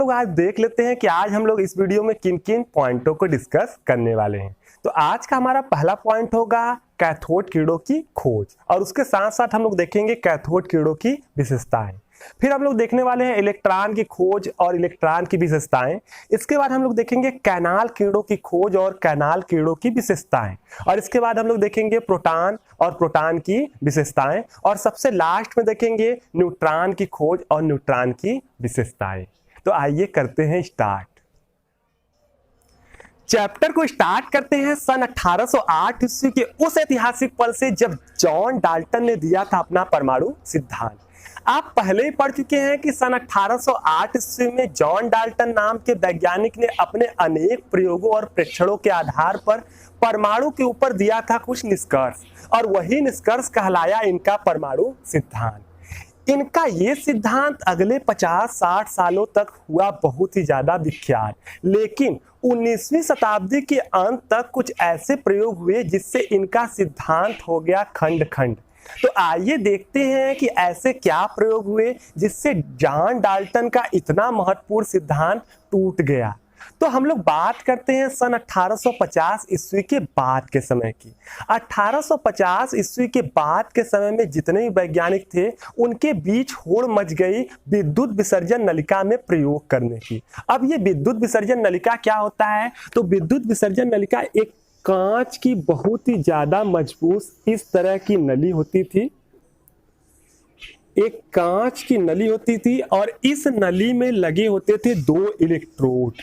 लोग आज देख लेते हैं कि आज हम लोग इस वीडियो में किन किन पॉइंटों को डिस्कस करने वाले हैं। तो आज का हमारा पहला पॉइंट होगा कैथोड किरणों की खोज, और उसके साथ साथ हम लोग देखेंगे कैथोड किरणों की विशेषताएं। फिर हम लोग देखने वाले हैं इलेक्ट्रॉन की खोज और इलेक्ट्रॉन की विशेषताएं। इसके बाद हम लोग देखेंगे कैनाल किरणों की खोज और कैनाल किरणों की विशेषताएं, और इसके बाद हम लोग देखेंगे प्रोटॉन और प्रोटॉन की विशेषताएं, और सबसे लास्ट में देखेंगे न्यूट्रॉन की खोज और न्यूट्रॉन की विशेषताएं। तो आइए करते हैं स्टार्ट। चैप्टर को स्टार्ट करते हैं सन 1808 ईस्वी के उस ऐतिहासिक पल से जब जॉन डाल्टन ने दिया था अपना परमाणु सिद्धांत। आप पहले ही पढ़ चुके हैं कि सन 1808 ईस्वी में जॉन डाल्टन नाम के वैज्ञानिक ने अपने अनेक प्रयोगों और प्रेक्षणों के आधार पर परमाणु के ऊपर दिया था कुछ निष्कर्ष, और वही निष्कर्ष कहलाया इनका परमाणु सिद्धांत। इनका ये सिद्धांत अगले 50-60 सालों तक हुआ बहुत ही ज्यादा विख्यात, लेकिन 19वीं शताब्दी के अंत तक कुछ ऐसे प्रयोग हुए जिससे इनका सिद्धांत हो गया खंड खंड। तो आइए देखते हैं कि ऐसे क्या प्रयोग हुए जिससे जॉन डाल्टन का इतना महत्वपूर्ण सिद्धांत टूट गया। तो हम लोग बात करते हैं सन 1850 ईस्वी के बाद के समय की। 1850 ईस्वी के बाद के समय में जितने भी वैज्ञानिक थे उनके बीच होड़ मच गई विद्युत विसर्जन नलिका में प्रयोग करने की। अब ये विद्युत विसर्जन नलिका क्या होता है? तो विद्युत विसर्जन नलिका एक कांच की बहुत ही ज्यादा मजबूत इस तरह की नली होती थी। एक कांच की नली होती थी और इस नली में लगे होते थे 2 इलेक्ट्रोड।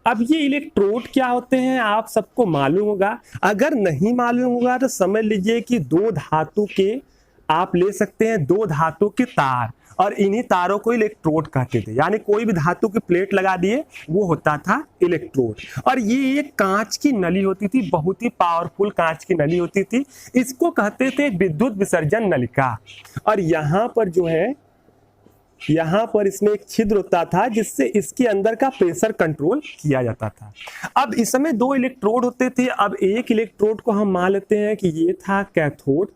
अब ये इलेक्ट्रोड क्या होते हैं आप सबको मालूम होगा। अगर नहीं मालूम होगा तो समझ लीजिए कि 2 धातु के आप ले सकते हैं 2 धातु के तार, और इन्हीं तारों को इलेक्ट्रोड कहते थे। यानी कोई भी धातु की प्लेट लगा दिए वो होता था इलेक्ट्रोड। और ये एक कांच की नली होती थी, बहुत ही पावरफुल कांच की नली होती थी। इसको कहते थे विद्युत विसर्जन नलिका। और यहाँ पर जो है, यहाँ पर इसमें एक छिद्र होता था जिससे इसके अंदर का प्रेशर कंट्रोल किया जाता था। अब इसमें 2 इलेक्ट्रोड होते थे। अब एक इलेक्ट्रोड को हम मान लेते हैं कि ये था कैथोड,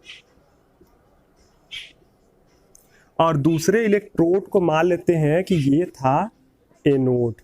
और दूसरे इलेक्ट्रोड को मान लेते हैं कि ये था एनोड।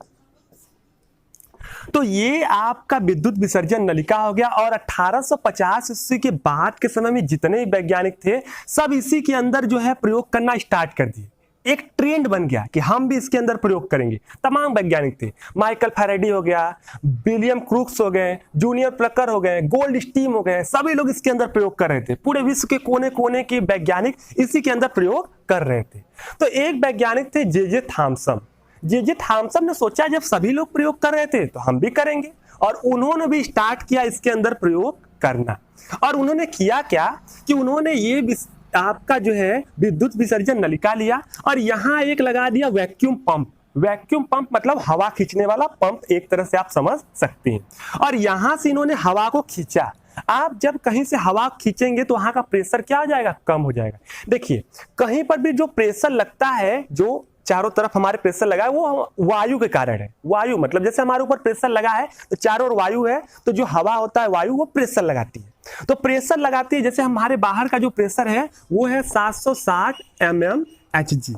तो ये आपका विद्युत विसर्जन नलिका हो गया। और 1850 ईस्वी के बाद के समय में जितने वैज्ञानिक थे सब इसी के अंदर जो है प्रयोग करना स्टार्ट कर दिए। एक ट्रेंड बन गया कि हम भी इसके अंदर प्रयोग करेंगे। तमाम वैज्ञानिक थे, माइकल फैराडे हो गया, विलियम क्रूक्स हो गए, जूनियर प्लकर हो गए, गोल्ड स्टीम हो गए, सभी लोग इसके अंदर प्रयोग कर रहे थे। पूरे विश्व के कोने कोने के वैज्ञानिक इसी के अंदर प्रयोग कर रहे थे। तो एक वैज्ञानिक थे जे जे थॉमसन। जे जे थॉमसन ने सोचा जब सभी लोग प्रयोग कर रहे थे तो हम भी करेंगे, और उन्होंने भी स्टार्ट किया इसके अंदर प्रयोग करना। और उन्होंने किया क्या कि उन्होंने ये आपका जो है विद्युत विसर्जन नलिका लिया और यहाँ एक लगा दिया वैक्यूम पंप। वैक्यूम पंप मतलब हवा खींचने वाला पंप, एक तरह से आप समझ सकते हैं। और यहाँ से इन्होंने हवा को खींचा। आप जब कहीं से हवा खींचेंगे तो वहां का प्रेशर क्या हो जाएगा? कम हो जाएगा। देखिए कहीं पर भी जो प्रेशर लगता है, जो चारों तरफ हमारे प्रेशर लगा है, वो वायु के कारण है। वायु मतलब जैसे हमारे ऊपर प्रेशर लगा है तो चारों ओर वायु है, तो जो हवा होता है वायु वो प्रेशर लगाती है। तो प्रेशर लगाती है, जैसे हमारे बाहर का जो प्रेशर है वो है 760 mmHg।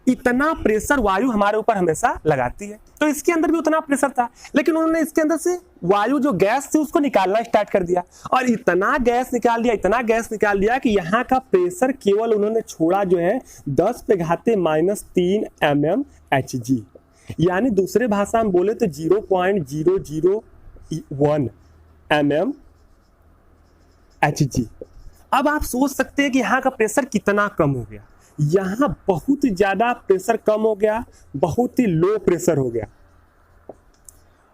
इतना प्रेशर वायु हमारे ऊपर हमेशा लगाती है। तो इसके अंदर भी उतना प्रेशर था, लेकिन उन्होंने इसके अंदर से वायु जो गैस थी उसको निकालना स्टार्ट कर दिया, और इतना गैस निकाल दिया, इतना गैस निकाल दिया कि यहाँ का प्रेशर केवल उन्होंने छोड़ा जो है 10⁻³ mmHg। यानी दूसरे भाषा में बोले तो 0.001 mmHg। अब आप सोच सकते हैं कि यहाँ का प्रेशर कितना कम हो गया। यहाँ बहुत ज्यादा प्रेशर कम हो गया, बहुत ही लो प्रेशर हो गया।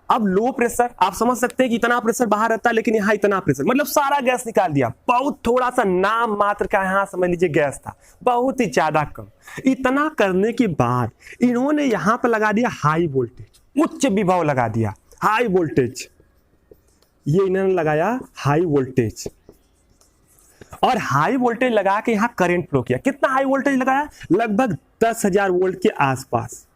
अब लो प्रेशर आप समझ सकते हैं कि इतना प्रेशर बाहर रहता है, लेकिन यहाँ इतना प्रेशर मतलब सारा गैस निकाल दिया। बहुत थोड़ा सा नाम मात्र का यहाँ समझ लीजिए गैस था, बहुत ही ज्यादा कम। इतना करने के बाद इन्होंने यहाँ पर लगा दिया हाई वोल्टेज, उच्च विभव लगा दिया, हाई वोल्टेज। ये इन्होंने लगाया हाई वोल्टेज, और हाई वोल्टेज लगा के यहाँ करंट फ्लो किया। कितना हाई वोल्टेज लगाया? लगभग 10,000 वोल्ट के आसपास।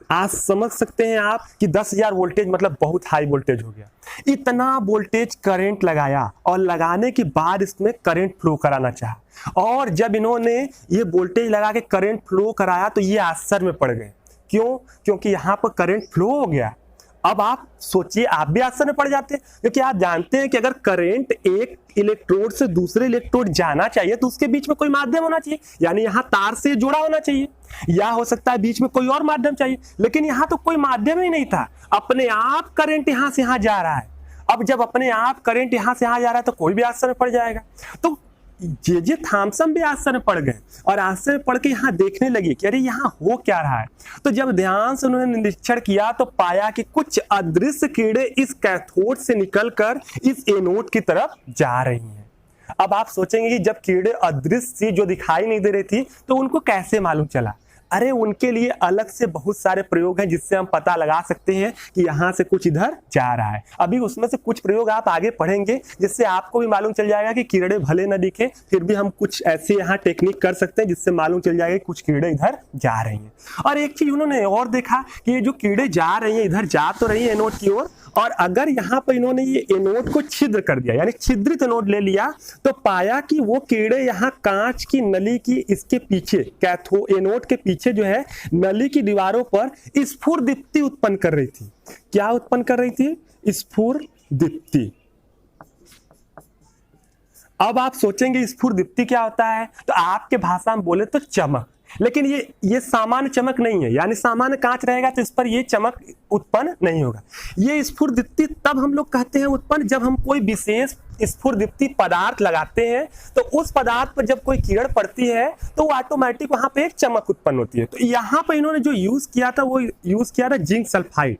आज समझ सकते हैं आप कि 10,000 वोल्टेज मतलब बहुत हाई वोल्टेज हो गया। इतना वोल्टेज करंट लगाया, और लगाने के बाद इसमें करंट फ्लो कराना चाहा। और जब इन्होंने ये वोल्टेज लगा के करंट फ्लो कराया तो ये आश्चर्य में पड़ गए क्यों? क्योंकि यहाँ पर करंट फ्लो हो गया। अब आप सोचिए, आप भी आश्चर्य में पड़ जाते हैं, क्योंकि आप जानते हैं कि अगर करंट एक इलेक्ट्रोड से दूसरे इलेक्ट्रोड जाना चाहिए तो उसके बीच में कोई माध्यम होना चाहिए, यानी यहाँ तार से जुड़ा होना चाहिए, या हो सकता है बीच में कोई और माध्यम चाहिए, लेकिन यहाँ तो कोई माध्यम ही नहीं था, अपने आप करंट यहाँ से यहाँ जा रहा है। अब जब अपने आप करंट यहाँ से यहाँ जा रहा है तो कोई भी आश्चर्य में पड़ जाएगा। तो जे थॉमसन भी आश्चर्य पड़ गए और आश्चर्य पड़ के यहाँ देखने लगे कि अरे यहाँ हो क्या रहा है। तो जब ध्यान से उन्होंने निरीक्षण किया तो पाया कि कुछ अदृश्य किरणें इस कैथोड से निकलकर इस एनोड की तरफ जा रही हैं। अब आप सोचेंगे कि जब किरणें अदृश्य थी, जो दिखाई नहीं दे रही थी, तो उनको कैसे मालूम चला? अरे उनके लिए अलग से बहुत सारे प्रयोग हैं जिससे हम पता लगा सकते हैं कि यहाँ से कुछ इधर जा रहा है। अभी उसमें से कुछ प्रयोग आप आगे पढ़ेंगे जिससे आपको भी मालूम चल जाएगा कि किरणें भले न दिखे, फिर भी हम कुछ ऐसे यहाँ टेक्निक कर सकते हैं जिससे मालूम चल जाएगा कि कुछ किरणें इधर जा रही हैं। और एक चीज उन्होंने और देखा कि ये जो किरणें जा रही हैं, इधर जा तो रही है एनोड की ओर, और अगर यहाँ पर इन्होंने ये एनोड को छिद्र कर दिया, यानी छिद्रित एनोड ले लिया, तो पाया कि वो किरणें यहाँ कांच की नली की इसके पीछे, एनोड के पीछे जो है नली की दीवारों पर स्फुरदीप्ति उत्पन्न कर रही थी। क्या उत्पन्न कर रही थी? स्फुरदीप्ति। अब आप सोचेंगे स्फुरदीप्ति क्या होता है, तो आपके भाषा में बोले तो चमक, लेकिन ये सामान्य चमक नहीं है, यानी सामान्य कांच रहेगा तो इस पर ये चमक उत्पन्न नहीं होगा। ये स्फुरदीप्ति तब हम लोग कहते हैं उत्पन्न जब हम कोई विशेष स्फुरदीप्ति पदार्थ लगाते हैं, तो उस पदार्थ पर जब कोई किरण पड़ती है तो ऑटोमेटिक वहां पे एक चमक उत्पन्न होती है। तो यहाँ पर इन्होंने जो यूज किया था वो यूज किया था जिंक सल्फाइड।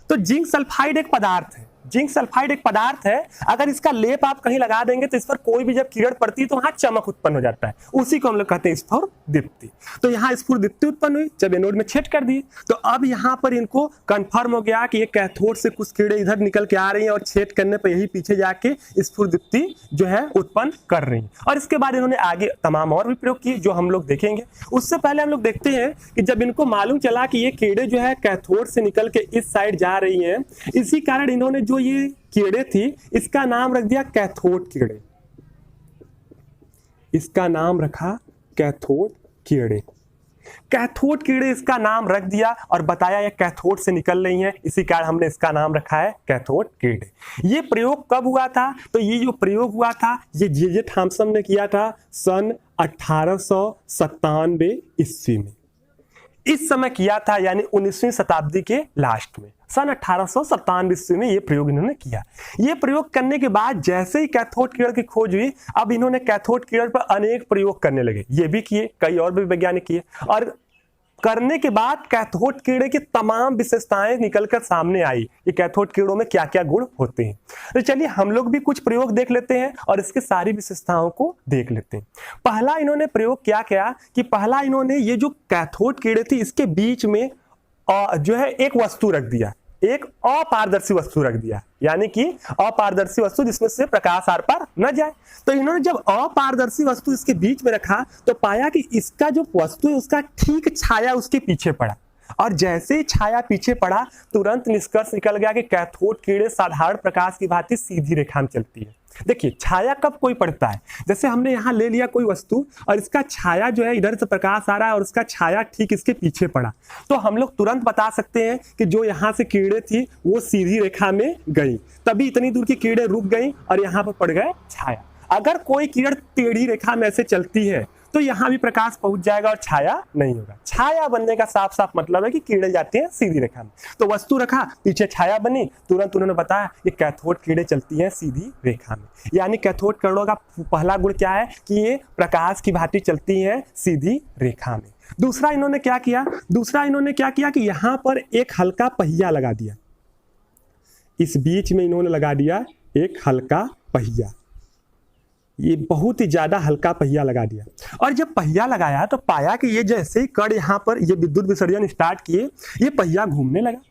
तो जिंक सल्फाइड एक पदार्थ है, जिंक सल्फाइड एक पदार्थ है, अगर इसका लेप आप कहीं लगा देंगे तो इस पर कोई भी जब किरण पड़ती है तो वहां चमक उत्पन्न हो जाता है, उसी को हम लोग कहते हैं स्फुरदीप्ति। तो यहाँ स्फुरदीप्ति उत्पन्न हुई जब एनोड में छेद कर दी, तो अब यहाँ पर इनको कंफर्म हो गया कि ये कैथोड से कुछ किरणें इधर निकल के आ रही हैं और छेद करने पर यही पीछे जाके स्फुरदीप्ति जो है उत्पन्न कर रही है। और इसके बाद इन्होंने आगे तमाम और भी प्रयोग किए जो हम लोग देखेंगे। उससे पहले हम लोग देखते हैं कि जब इनको मालूम चला कि ये किरणें जो है कैथोड से निकल के इस साइड जा रही हैं, इसी कारण इन्होंने जो ये किरणें थी इसका नाम रख दिया कैथोड किरणें। इसका नाम रखा कैथोड किरणें। कैथोड किरणें इसका नाम रख दिया और बताया ये कैथोड से निकल रही हैं, इसी कारण हमने इसका नाम रखा है कैथोड किरणें। ये प्रयोग कब हुआ था? तो ये जो प्रयोग हुआ था ये जे थॉमसन ने किया था सन 1897 ईस्वी में। इस समय किया था, यानी 19वीं शताब्दी के लास्ट में, सन 1897 ईस्वी में ये प्रयोग इन्होंने किया। ये प्रयोग करने के बाद जैसे ही कैथोड किरण की खोज हुई, अब इन्होंने कैथोड किरण पर अनेक प्रयोग करने लगे। ये भी किए, कई और भी वैज्ञानिक किए, और करने के बाद कैथोड किरणें की तमाम विशेषताएं निकलकर सामने आई कि कैथोड किरणों में क्या क्या गुण होते हैं। तो चलिए हम लोग भी कुछ प्रयोग देख लेते हैं और इसके सारी विशेषताओं को देख लेते हैं। पहला इन्होंने प्रयोग क्या किया कि पहला इन्होंने ये जो कैथोड किरणें थी इसके बीच में जो है एक वस्तु रख दिया, एक अपारदर्शी वस्तु रख दिया, यानी कि अपारदर्शी वस्तु जिसमें से प्रकाश आर पार न जाए। तो इन्होंने जब अपारदर्शी वस्तु इसके बीच में रखा तो पाया कि इसका जो वस्तु है उसका ठीक छाया उसके पीछे पड़ा, और जैसे ही छाया पीछे पड़ा तुरंत निष्कर्ष निकल गया कि कैथोड किरणें साधारण प्रकाश की भांति सीधी रेखा में चलती है। देखिए छाया कब कोई पड़ता है, जैसे हमने यहाँ ले लिया कोई वस्तु और इसका छाया जो है इधर से प्रकाश आ रहा है और उसका छाया ठीक इसके पीछे पड़ा, तो हम लोग तुरंत बता सकते हैं कि जो यहाँ से किरणें थी वो सीधी रेखा में गई, तभी इतनी दूर की किरणें रुक गई और यहाँ पर पड़ गए छाया। अगर कोई किरण टेढ़ी रेखा में ऐसे चलती है तो यहाँ भी प्रकाश पहुंच जाएगा और छाया नहीं होगा। छाया बनने का साफ साफ मतलब है कि किरणें जाती हैं सीधी रेखा में। तो वस्तु रखा, पीछे छाया बनी, तुरंत उन्होंने बताया कि कैथोड किरणें चलती हैं सीधी रेखा में। यानी कैथोड किरणों का पहला गुण क्या है कि ये प्रकाश की भांति चलती हैं सीधी रेखा में। दूसरा इन्होंने क्या किया कि यहाँ पर एक हल्का पहिया लगा दिया, इस बीच में इन्होंने लगा दिया एक हल्का पहिया, ये बहुत ही ज्यादा हल्का पहिया लगा दिया। और जब पहिया लगाया तो पाया कि ये जैसे ही कण यहाँ पर ये विद्युत विसर्जन स्टार्ट किए, ये पहिया घूमने लगा।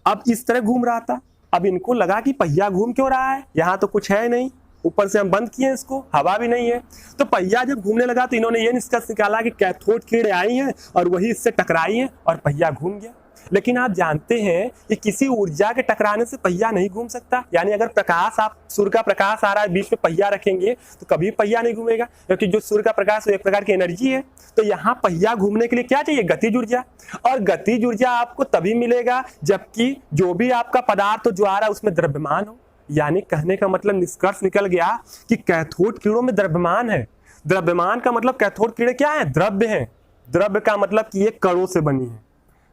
अब इस तरह घूम रहा था, अब इनको लगा कि पहिया घूम क्यों रहा है, यहाँ तो कुछ है नहीं, ऊपर से हम बंद किए इसको, हवा भी नहीं है। तो पहिया जब घूमने लगा तो इन्होंने ये निष्कर्ष निकाला कि कैथोड किरणें आई हैं और वही इससे टकराई हैं और पहिया घूम गया। लेकिन आप जानते हैं कि किसी ऊर्जा के टकराने से पहिया नहीं घूम सकता। यानी अगर प्रकाश, आप सूर्य का प्रकाश आ रहा है, बीच में पहिया रखेंगे तो कभी पहिया नहीं घूमेगा, क्योंकि जो सूर्य का प्रकाश एक प्रकार की एनर्जी है। तो यहाँ पहिया घूमने के लिए क्या चाहिए? गतिज ऊर्जा। और गतिज ऊर्जा आपको तभी मिलेगा जबकि जो भी आपका पदार्थ जो आ रहा है उसमें द्रव्यमान हो। यानी कहने का मतलब निष्कर्ष निकल गया कि कैथोड किरणों में द्रव्यमान है। द्रव्यमान का मतलब कैथोड किरणें क्या है? द्रव्य है। द्रव्य का मतलब कि ये कणों से बनी है।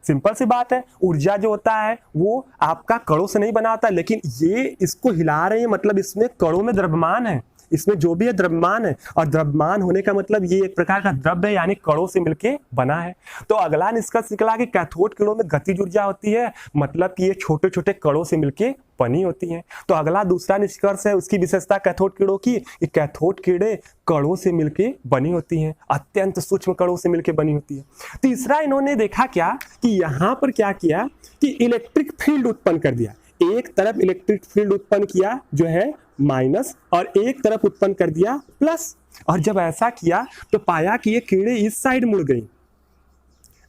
सिंपल सी बात है, ऊर्जा जो होता है वो आपका कणों से नहीं बना होता, लेकिन ये इसको हिला रहे हैं मतलब इसमें कणों में द्रव्यमान है, इसमें जो भी है द्रव्यमान है। और द्रव्यमान होने का मतलब ये एक प्रकार का द्रव्य है, यानी कणों से मिलके बना है। तो अगला निष्कर्ष निकला कि कैथोड किरणों में गतिज ऊर्जा होती है, मतलब कि ये छोटे छोटे कणों से मिलके बनी होती हैं। तो अगला दूसरा निष्कर्ष है उसकी विशेषता कैथोड किरणों की, कैथोड किरणें कणों से मिलके बनी होती हैं, अत्यंत सूक्ष्म कणों से मिलके बनी होती है। तीसरा इन्होंने देखा क्या कि यहाँ पर क्या किया कि इलेक्ट्रिक फील्ड उत्पन्न कर दिया। एक तरफ इलेक्ट्रिक फील्ड उत्पन्न किया जो है माइनस, और एक तरफ उत्पन्न कर दिया प्लस। और जब ऐसा किया तो पाया कि ये किरणें इस साइड मुड़ गई,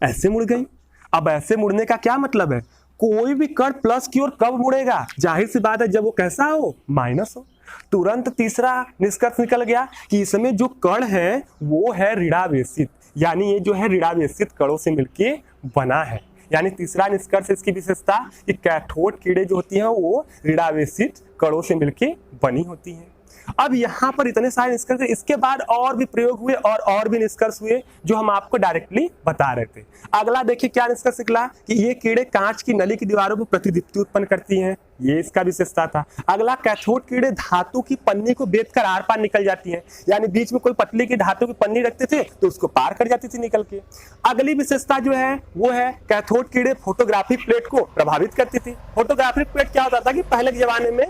ऐसे मुड़ गई। अब ऐसे मुड़ने का क्या मतलब है? कोई भी कण प्लस की ओर कब मुड़ेगा? जाहिर सी बात है जब वो कैसा हो? माइनस हो। तुरंत तीसरा निष्कर्ष निकल गया कि इसमें जो कण है वो है ऋणावेशित, यानी ये जो है ऋणावेशित कणों से मिलके बना है। यानी तीसरा निष्कर्ष इसकी विशेषता कि कैथोड किरणें जो होती हैं वो ऋणावेशित कणों से मिलके बनी होती हैं। अब यहाँ पर इतने सारे निष्कर्ष, इसके बाद और भी प्रयोग हुए और भी निष्कर्ष हुए जो हम आपको डायरेक्टली बता रहे थे। अगला देखिए क्या निष्कर्ष निकला कि ये किरणें कांच की नली की दीवारों पर प्रतिदीप्ति उत्पन्न करती हैं, ये इसका विशेषता था। अगला कैथोड किरणें धातु की पन्नी को बेधकर आर पार निकल जाती हैं, यानी बीच में कोई पतली की धातु की पन्नी रखते थे तो उसको पार कर जाती थी निकल के। अगली विशेषता जो है वो है कैथोड किरणें फोटोग्राफिक प्लेट को प्रभावित करती थी। फोटोग्राफिक प्लेट क्या होता था कि पहले के जमाने में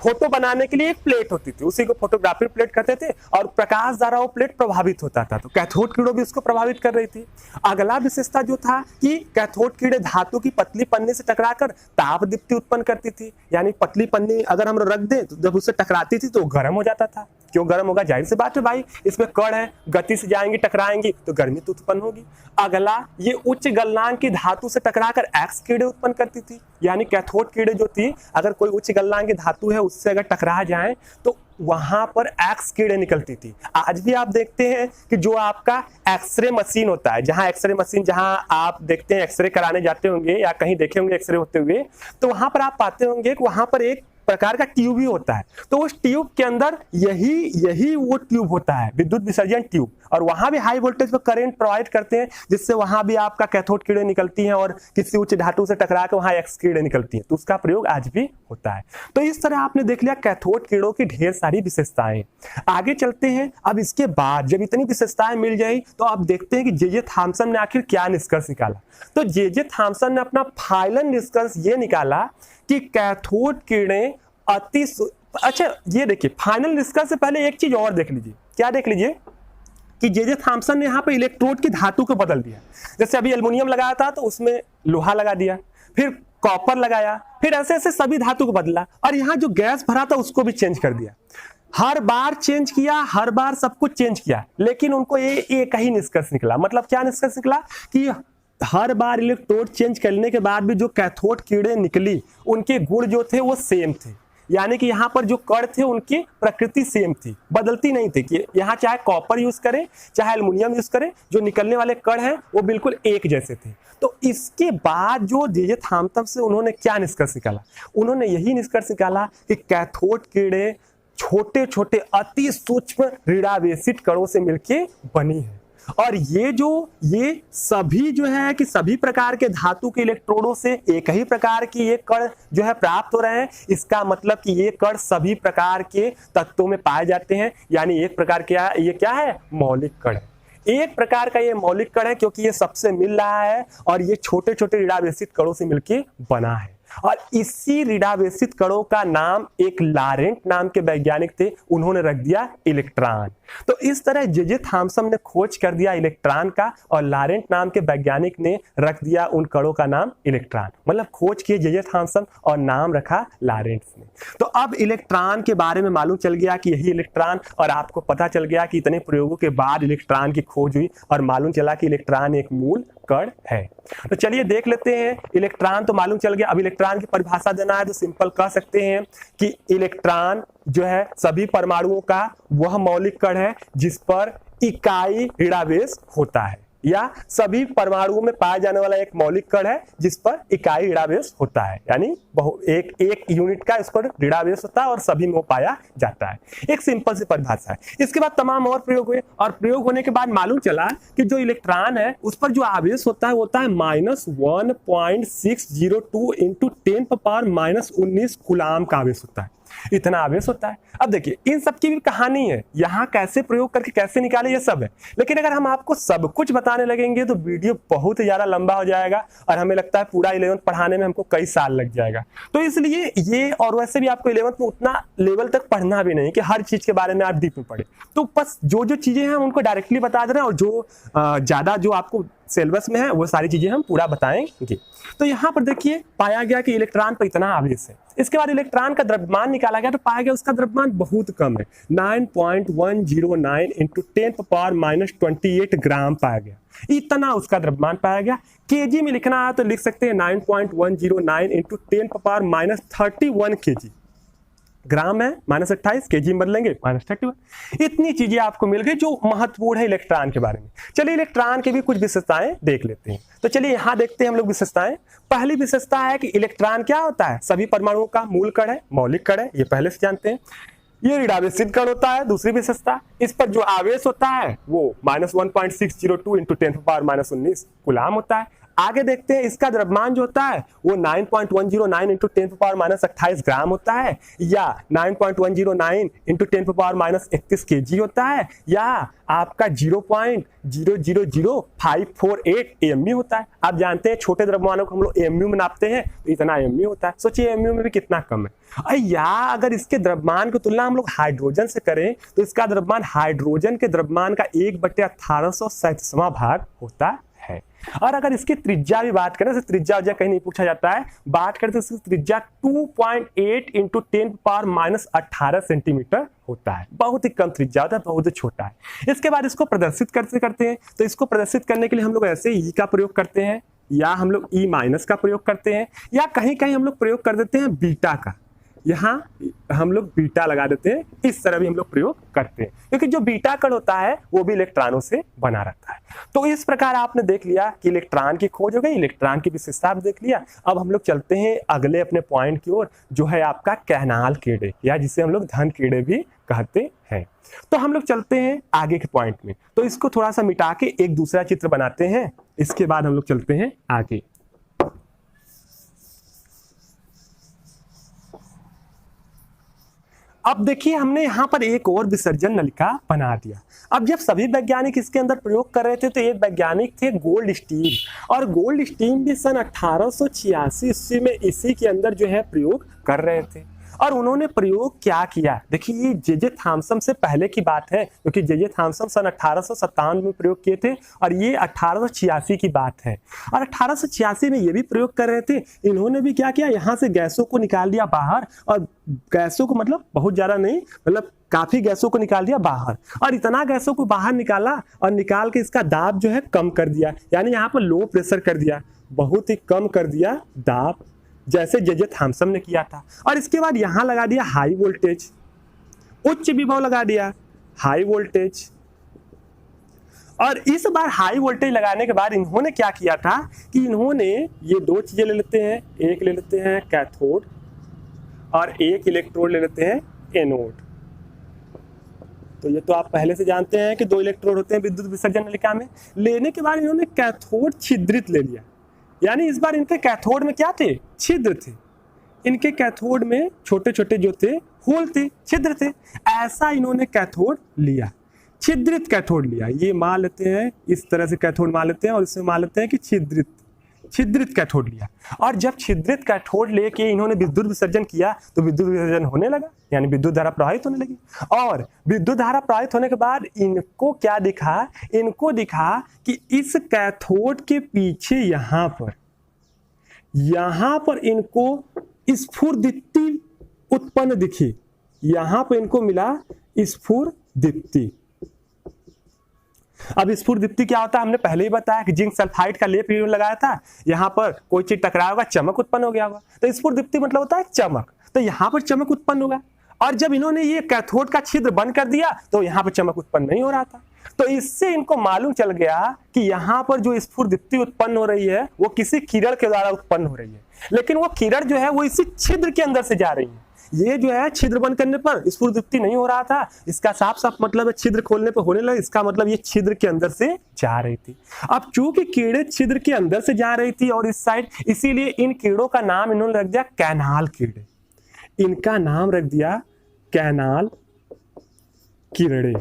फोटो बनाने के लिए एक प्लेट होती थी, उसी को फोटोग्राफिक प्लेट कहते थे, और प्रकाश द्वारा वो प्लेट प्रभावित होता था। तो कैथोड किरणें भी उसको प्रभावित कर रही थी। अगला विशेषता जो था कि कैथोड किरणें धातु की पतली पन्नी से टकराकर ताप दीप्ति उत्पन्न करती थी। यानी पतली पन्नी अगर हम रख दें तो जब उससे टकराती थी तो गर्म हो जाता था। क्यों गर्म होगा? जाहिर सी बात है भाई, इसमें कण है, गति से जाएंगी टकराएंगी तो गर्मी तो उत्पन्न होगी। अगला, ये उच्च गलनांक की धातु से टकराकर एक्स किरणें उत्पन्न करती थी। यानी कैथोड किरणें जो थी अगर कोई उच्च गलनांक की धातु है उससे अगर टकरा जाए तो वहां पर एक्स किरणें निकलती थी। आज भी आप देखते हैं कि जो आपका एक्सरे मशीन होता है, जहां एक्सरे मशीन, जहां आप देखते हैं एक्सरे कराने जाते होंगे या कहीं देखे होंगे एक्सरे होते हुए, तो वहां पर आप पाते होंगे कि वहां पर एक प्रकार का ट्यूब ही होता है। तो उस ट्यूब के अंदर यही वो ट्यूब होता है, विद्युत विसर्जन ट्यूब, और वहां भी हाई वोल्टेज पर करंट प्रोवाइड करते हैं जिससे वहां भी आपका कैथोड किरणें निकलती हैं और किसी उच्च धातु से टकरा के वहां एक्स किरणें निकलती हैं। तो उसका प्रयोग आज भी होता है। तो इस तरह आपने देख लिया कैथोड किरणों की ढेर सारी विशेषताएं। आगे चलते हैं। अब इसके बाद जब इतनी विशेषताएं मिल जाए तो आप देखते हैं कि जे थॉमसन ने आखिर क्या निष्कर्ष निकाला। तो जे थॉमसन ने अपना फाइनल निष्कर्ष ये निकाला कि कैथोड किरणें अच्छा, ये देखिए फाइनल निष्कर्ष से पहले एक चीज और देख लीजिए। क्या देख लीजिए कि जे थॉमसन ने यहाँ पे इलेक्ट्रोड की धातु को बदल दिया। जैसे अभी एल्युमिनियम लगाया था तो उसमें लोहा लगा दिया, फिर कॉपर लगाया, फिर ऐसे ऐसे सभी धातु को बदला, और यहाँ जो गैस भरा था उसको भी चेंज कर दिया। हर बार चेंज किया, हर बार सब कुछ चेंज किया, लेकिन उनको एक ही निष्कर्ष निकला। मतलब क्या निष्कर्ष निकला कि हर बार इलेक्ट्रोड चेंज करने के बाद भी जो कैथोड किरणें निकली उनके गुण जो थे वो सेम थे। यानी कि यहाँ पर जो कण थे उनकी प्रकृति सेम थी, बदलती नहीं थी कि यहाँ चाहे कॉपर यूज करें चाहे एल्युमिनियम यूज करें, जो निकलने वाले कण हैं वो बिल्कुल एक जैसे थे। तो इसके बाद जो जे थॉमसन से उन्होंने क्या निष्कर्ष निकाला? उन्होंने यही निष्कर्ष निकाला कि कैथोड किरणें छोटे छोटे अति सूक्ष्म ऋणावेशित कणों से मिलके बनी है, और ये सभी जो है कि सभी प्रकार के धातु के इलेक्ट्रोडों से एक ही प्रकार की ये कण जो है प्राप्त हो रहे हैं। इसका मतलब कि ये कण सभी प्रकार के तत्वों में पाए जाते हैं। यानी एक प्रकार ये क्या है? मौलिक कण है। एक प्रकार का ये मौलिक कण है क्योंकि ये सबसे मिल रहा है और ये छोटे छोटे ऋणावेशित कणों से मिलके बना है। और इसी ऋणावेशित कणों का नाम एक लारेंट नाम के वैज्ञानिक थे, उन्होंने रख दिया इलेक्ट्रॉन। तो इस तरह जे थॉमसन ने खोज कर दिया इलेक्ट्रॉन का, और लारेंट नाम के वैज्ञानिक ने रख दिया उन कणों का नाम इलेक्ट्रॉन। मतलब खोज किए जे थॉमसन और नाम रखा लारेंट ने। तो अब इलेक्ट्रॉन के बारे में मालूम चल गया कि यही इलेक्ट्रॉन, और आपको पता चल गया कि इतने प्रयोगों के बाद इलेक्ट्रॉन की खोज हुई और मालूम चला कि इलेक्ट्रॉन एक मूल कण है। तो चलिए देख लेते हैं। इलेक्ट्रॉन तो मालूम चल गया, अब इलेक्ट्रॉन की परिभाषा देना है तो सिंपल कह सकते हैं कि इलेक्ट्रॉन जो है सभी परमाणुओं का वह मौलिक कण है जिस पर इकाई ऋणावेश होता है, या सभी परमाणुओं में पाया जाने वाला एक मौलिक कण है जिस पर इकाई ऋणावेश होता है, यानी एक यूनिट का इस पर ऋणावेश होता है और सभी में वो पाया जाता है। एक सिंपल सी परिभाषा है। इसके बाद तमाम और प्रयोग हुए और प्रयोग होने के बाद मालूम चला कि जो इलेक्ट्रॉन है उस पर जो आवेश होता है -1.602 इंटू 10⁻⁻19 कूलाम का आवेश होता है। इतना आवेश होता है। अब देखिए इन सब की भी कहानी है, यहाँ कैसे प्रयोग करके कैसे निकाले ये सब है, लेकिन अगर हम आपको सब कुछ बताने लगेंगे तो वीडियो बहुत ज्यादा लंबा हो जाएगा और हमें लगता है पूरा 11th पढ़ाने में हमको कई साल लग जाएगा। तो इसलिए ये, और वैसे भी आपको 11th में उतना लेवल तक पढ़ना भी नहीं कि हर चीज के बारे में आप डीप में पढ़े, तो बस जो जो चीजें हैं उनको डायरेक्टली बता दे रहे हैं और जो ज्यादा जो आपको सिलेबस में है वो सारी चीजें हम पूरा बताएंगे। तो यहाँ पर देखिए पाया गया कि इलेक्ट्रॉन पर इतना आवेश है। इसके बाद इलेक्ट्रॉन का द्रव्यमान निकाला गया तो पाया गया उसका द्रव्यमान बहुत कम है, 9.109 इंटू 10⁻⁻28 ग्राम पाया गया। इतना उसका द्रव्यमान पाया गया। केजी में लिखना है तो लिख सकते हैं 9.109 इंटू 10⁻31 केजी। ग्राम है -28, केजी में बदलेंगे -31। इतनी चीजें आपको मिल गई जो महत्वपूर्ण है इलेक्ट्रॉन के बारे में। चलिए इलेक्ट्रॉन की भी कुछ विशेषताएं देख लेते हैं। तो चलिए यहाँ देखते हैं हम लोग विशेषताएं। पहली विशेषता है कि इलेक्ट्रॉन क्या होता है, सभी परमाणुओं का मूल कण है, मौलिक कण है, ये पहले से जानते हैं। ये ऋणावेशित कण होता है। दूसरी विशेषता, इस पर जो आवेश होता है वो -1.602 इंटू 10⁻⁻19 कूलाम होता है। आगे देखते हैं इसका द्रव्यमान जो होता है वो 9.109 इंटू 10⁻28 ग्राम होता है, या 9.109 इंटू 10⁻31 केजी होता है, या आपका 0.00054 एएमयू होता है। आप जानते हैं छोटे द्रव्यमानों को हम लोग एएमयू में नापते हैं, तो इतना एएमयू होता है। सोचिए एएमयू में भी कितना कम है। या अगर इसके द्रव्यमान की तुलना हम लोग हाइड्रोजन से करें तो इसका द्रव्यमान हाइड्रोजन के द्रव्यमान का 1/1837वां भाग होता है। और अगर इसकी त्रिज्या भी बात करें तो त्रिज्या कहीं नहीं पूछा जाता है, बात करें तो इसकी त्रिज्या 2.8 इंटू 10⁻18 सेंटीमीटर होता है। बहुत ही कम त्रिज्या होता है, बहुत ही छोटा है। इसके बाद इसको प्रदर्शित करते हैं तो इसको प्रदर्शित करने के लिए हम लोग ऐसे ई का प्रयोग करते हैं, या हम लोग ई माइनस का प्रयोग करते हैं, या कहीं कहीं हम लोग प्रयोग कर देते हैं बीटा का। यहाँ हम लोग बीटा लगा देते हैं, इस तरह भी हम लोग प्रयोग करते हैं, क्योंकि जो बीटा कण होता है वो भी इलेक्ट्रॉनों से बना रहता है। तो इस प्रकार आपने देख लिया कि इलेक्ट्रॉन की खोज हो गई, इलेक्ट्रॉन की विशेषता भी देख लिया। अब हम लोग चलते हैं अगले अपने पॉइंट की ओर, जो है आपका कैनाल कीड़े, या जिसे हम लोग धन कीड़े भी कहते हैं। तो हम लोग चलते हैं आगे के पॉइंट में। तो इसको थोड़ा सा मिटा के एक दूसरा चित्र बनाते हैं, इसके बाद हम लोग चलते हैं आगे। अब देखिए हमने यहाँ पर एक और विसर्जन नलिका बना दिया। अब जब सभी वैज्ञानिक इसके अंदर प्रयोग कर रहे थे तो एक वैज्ञानिक थे गोल्ड स्टीन, और गोल्ड स्टीन भी सन 1886 ईस्वी में इसी के अंदर जो है प्रयोग कर रहे थे। और उन्होंने प्रयोग क्या किया, देखिए ये जे थॉमसन से पहले की बात है, क्योंकि जे थॉमसन सन 1857 में प्रयोग किए थे और ये 1886 की बात है। और 1886 में ये भी प्रयोग कर रहे थे। इन्होंने भी क्या किया, यहाँ से गैसों को निकाल दिया बाहर, और गैसों को मतलब बहुत ज्यादा नहीं, मतलब काफी गैसों को निकाल दिया बाहर, और इतना गैसों को बाहर निकाला और निकाल के इसका दाब जो है कम कर दिया, यानी यहाँ पर लो प्रेशर कर दिया, बहुत ही कम कर दिया दाब, जैसे जे थॉमसन ने किया था। और इसके बाद यहां लगा दिया हाई वोल्टेज, उच्च विभव लगा दिया हाई वोल्टेज। और इस बार हाई वोल्टेज लगाने के बाद इन्होंने क्या किया था कि इन्होंने ये दो चीजें ले लेते हैं, एक ले लेते हैं कैथोड और एक इलेक्ट्रोड ले लेते हैं एनोड। तो ये तो आप पहले से जानते हैं कि दो इलेक्ट्रोड होते हैं विद्युत विसर्जन नलिका में। लेने के बाद इन्होंने कैथोड छिद्रित ले लिया, यानी इस बार इनके कैथोड में क्या थे, छिद्र थे। इनके कैथोड में छोटे छोटे जो थे होल थे, छिद्र थे। ऐसा इन्होंने कैथोड लिया, छिद्रित कैथोड लिया। ये मान लेते हैं, इस तरह से कैथोड मान लेते हैं, और इसमें मान लेते हैं कि छिद्रित कैथोड लिया। और जब छिद्रित कैथोड लेके इन्होंने विद्युत विसर्जन किया तो विद्युत विसर्जन होने लगा, यानी विद्युत धारा प्रवाहित होने लगी। और विद्युत धारा प्रवाहित होने के बाद इनको क्या दिखा, इनको दिखा कि इस कैथोड के पीछे यहां पर इनको स्फुरदीप्ति उत्पन्न दिखी, यहां पर इनको मिला स्फुरदीप्ति। अब स्फुर दीप्ति क्या होता है, हमने पहले ही बताया कि जिंक सल्फाइड का लेप लगाया था, यहाँ पर कोई चीज टकराया होगा, चमक उत्पन्न हो गया होगा। तो स्फुर दीप्ति मतलब होता है चमक, तो यहाँ पर चमक उत्पन्न होगा। और जब इन्होंने ये कैथोड का छिद्र बंद कर दिया तो यहाँ पर चमक उत्पन्न नहीं हो रहा था। तो इससे इनको मालूम चल गया कि यहाँ पर जो स्फुर दीप्ति उत्पन्न हो रही है वो किसी किरण के द्वारा उत्पन्न हो रही है, लेकिन वो किरण जो है वो इसी छिद्र के अंदर से जा रही है। ये जो है छिद्र बंद करने पर स्फुर दीप्ति नहीं हो रहा था, इसका साफ साफ मतलब है छिद्र खोलने पर होने लगा, इसका मतलब ये छिद्र के अंदर से जा रही थी। अब चूंकि कीड़े छिद्र के अंदर से जा रही थी और इस साइड, इसीलिए इन कीड़ों का नाम इन्होंने रख दिया कैनाल कीड़े। इनका नाम रख दिया कैनाल कीड़े।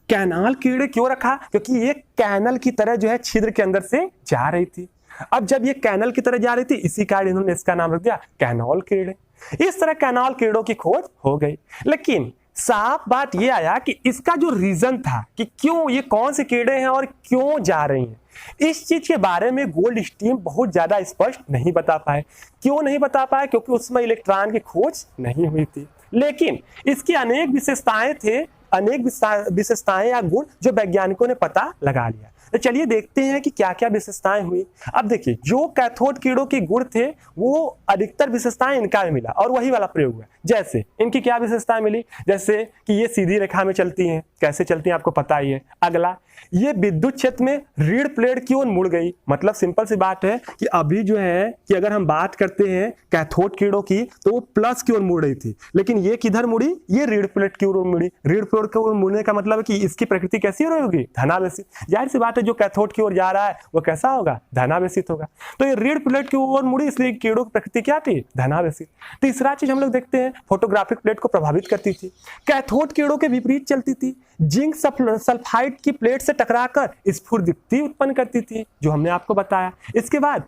कैनाल कीड़े क्यों रखा, क्योंकि ये कैनल की तरह जो है छिद्र के अंदर से जा रही थी। अब जब ये कैनल की तरह जा रही थी, इसी कारण इन्होंने इसका नाम रख दिया कैनोल कीड़े। इस तरह कैनाल कीड़ों की खोज हो गई। लेकिन साफ बात ये आया कि इसका जो रीजन था कि क्यों ये कौन से कीड़े हैं और क्यों जा रही हैं, इस चीज के बारे में गोल्डस्टीन बहुत ज्यादा स्पष्ट नहीं बता पाए। क्यों नहीं बता पाए, क्योंकि उसमें इलेक्ट्रॉन की खोज नहीं हुई थी। लेकिन इसकी अनेक विशेषताएं थे, अनेक विशेषताएं या गुण जो वैज्ञानिकों ने पता लगा लिया। तो चलिए देखते हैं कि क्या क्या विशेषताएं हुई। अब देखिए, जो कैथोड कीड़ों के गुण थे वो अधिकतर विशेषताएं इनका भी मिला और वही वाला प्रयोग हुआ। जैसे इनकी क्या विशेषताएं मिली, जैसे कि ये सीधी रेखा में चलती हैं। कैसे चलती हैं आपको पता ही है। अगला, ये विद्युत क्षेत्र में रीढ़ प्लेट की ओर मुड़ गई। मतलब सिंपल सी बात है कि अभी जो है कि अगर हम बात करते हैं कैथोड कीड़ों की तो वो प्लस की ओर मुड़ रही थी, लेकिन ये किधर मुड़ी, ये रीढ़ प्लेट की ओर मुड़ी। रीढ़ प्लेट की ओर मुड़ने का मतलब है कि इसकी प्रकृति कैसी होगी, धनावेशित। जाहिर सी बात है जो कैथोड की ओर जा रहा है वो कैसा होगा, धनावेशित होगा। तो ये रीढ़ प्लेट की ओर मुड़ी, इसलिए कीड़ों की प्रकृति क्या थी, धनावेशित। तीसरा चीज हम लोग देखते हैं, फोटोग्राफिक प्लेट को प्रभावित करती थी। कैथोड कीड़ों के विपरीत चलती थी। जिंक सल्फाइड की प्लेट से टकराकर स्फुर दीप्ति उत्पन्न करती थी, जो हमने आपको बताया। इसके बाद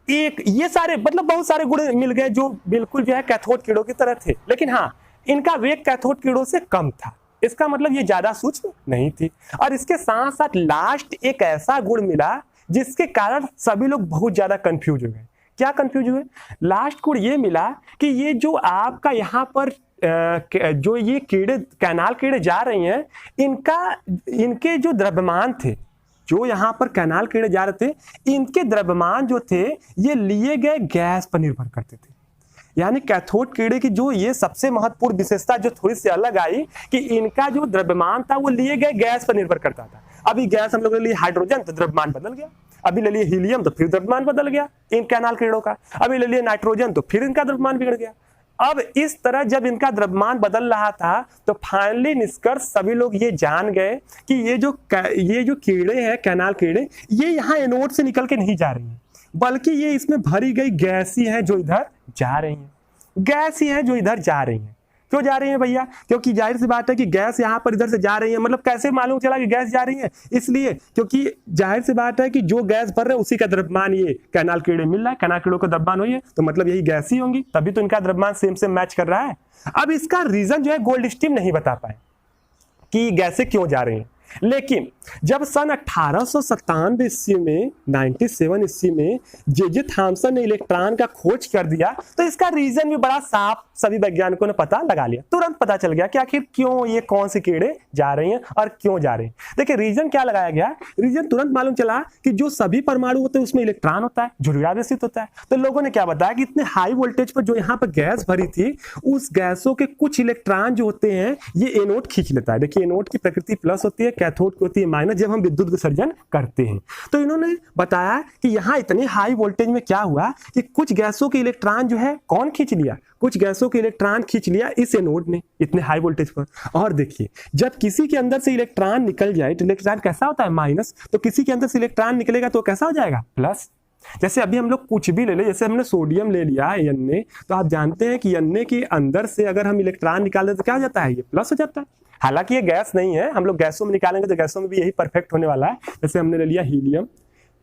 एक ये सारे मतलब बहुत सारे गुण मिल गए जो बिल्कुल जो है कैथोड कीड़ों की तरह थे, लेकिन हाँ इनका वेग कैथोड कीड़ों से कम था। इसका मतलब ये ज्यादा सूक्ष्म नहीं थी। और इसके साथ साथ लास्ट एक ऐसा गुण मिला जिसके कारण सभी लोग बहुत ज्यादा कंफ्यूज हो गए। क्या कंफ्यूज हुए, लास्ट गुण ये मिला कि ये जो आपका यहाँ पर जो ये कीड़े कैनाल कीड़े जा रही हैं, इनके जो द्रव्यमान थे, जो यहाँ पर कैनाल कीड़े जा रहे थे, इनके द्रव्यमान जो थे ये लिए गए गैस पर निर्भर करते थे। यानी कैथोड कीड़े की जो ये सबसे महत्वपूर्ण विशेषता जो थोड़ी सी अलग आई कि इनका जो द्रव्यमान था वो लिए गए गैस पर निर्भर करता था। अभी गैस हम लोग ले लिए हाइड्रोजन तो द्रव्यमान बदल गया, अभी ले लिए हीलियम तो फिर द्रव्यमान बदल गया इन कैनाल कीड़ों का, अभी ले लिए नाइट्रोजन तो फिर इनका द्रव्यमान बिगड़ गया। अब इस तरह जब इनका द्रव्यमान बदल रहा था तो फाइनली निष्कर्ष सभी लोग ये जान गए कि ये जो कीड़े हैं कैनाल कीड़े, ये यहाँ एनोड से निकल के नहीं जा रही हैं, बल्कि ये इसमें भरी गई गैस ही है जो इधर जा रही है। गैस ही है जो इधर जा रही है। क्यों जा रही है भैया, क्योंकि जाहिर सी बात है कि गैस यहाँ पर इधर से जा रही है। मतलब कैसे मालूम चला कि गैस जा रही है, इसलिए क्योंकि जाहिर सी बात है कि जो गैस भर रहे उसी का द्रव्यमान ये कैनाल कीड़े मिल रहा है। कैनाल कीड़ों का द्रव्यमान हुई है तो मतलब यही गैस ही होंगी, तभी तो इनका द्रव्यमान सेम सेम मैच कर रहा है। अब इसका रीजन जो है गोल्डस्टीन नहीं बता पाए कि गैसें क्यों जा रही हैं। लेकिन जब सन 1897 ईस्वी में 97 ईस्वी में जे थॉमसन ने इलेक्ट्रॉन का खोज कर दिया तो इसका रीजन भी बड़ा साफ सभी वैज्ञानिकों ने पता लगा लिया। तुरंत पता चल गया कि आखिर क्यों ये कौन से कीड़े जा रही हैं और क्यों जा रहे हैं। देखिए रीजन क्या लगाया गया, रीजन तुरंत मालूम चला कि जो सभी परमाणु होते हैं उसमें इलेक्ट्रॉन होता है जो ऋणावेशित होता है। तो लोगों ने क्या बताया कि इतने हाई वोल्टेज पर जो यहाँ पर गैस भरी थी उस गैसों के कुछ इलेक्ट्रॉन जो होते हैं ये एनोड खींच लेता है। देखिए एनोड की प्रकृति प्लस होती है, कैथोड की होती है माइनस जब हम विद्युत विसर्जन करते हैं। तो इन्होंने बताया कि यहाँ इतने हाई वोल्टेज में क्या हुआ कि कुछ गैसों के इलेक्ट्रॉन जो है कौन खींच लिया, कुछ गैसों के इलेक्ट्रॉन खींच लिया इस एनोड ने इतने हाई वोल्टेज पर। और देखिए जब किसी के अंदर से इलेक्ट्रॉन निकल जाए तो इलेक्ट्रॉन कैसा होता है माइनस, तो किसी के अंदर से इलेक्ट्रॉन निकलेगा तो कैसा हो जाएगा प्लस। जैसे अभी हम लोग कुछ भी ले ले, जैसे हमने सोडियम ले लिया Na, तो आप जानते हैं कि Na के अंदर से अगर हम इलेक्ट्रॉन निकालें तो क्या हो जाता है, ये प्लस हो जाता है। हालांकि ये गैस नहीं है, हम लोग गैसों में निकालेंगे तो गैसों में भी यही परफेक्ट होने वाला है। जैसे हमने ले लिया हीलियम,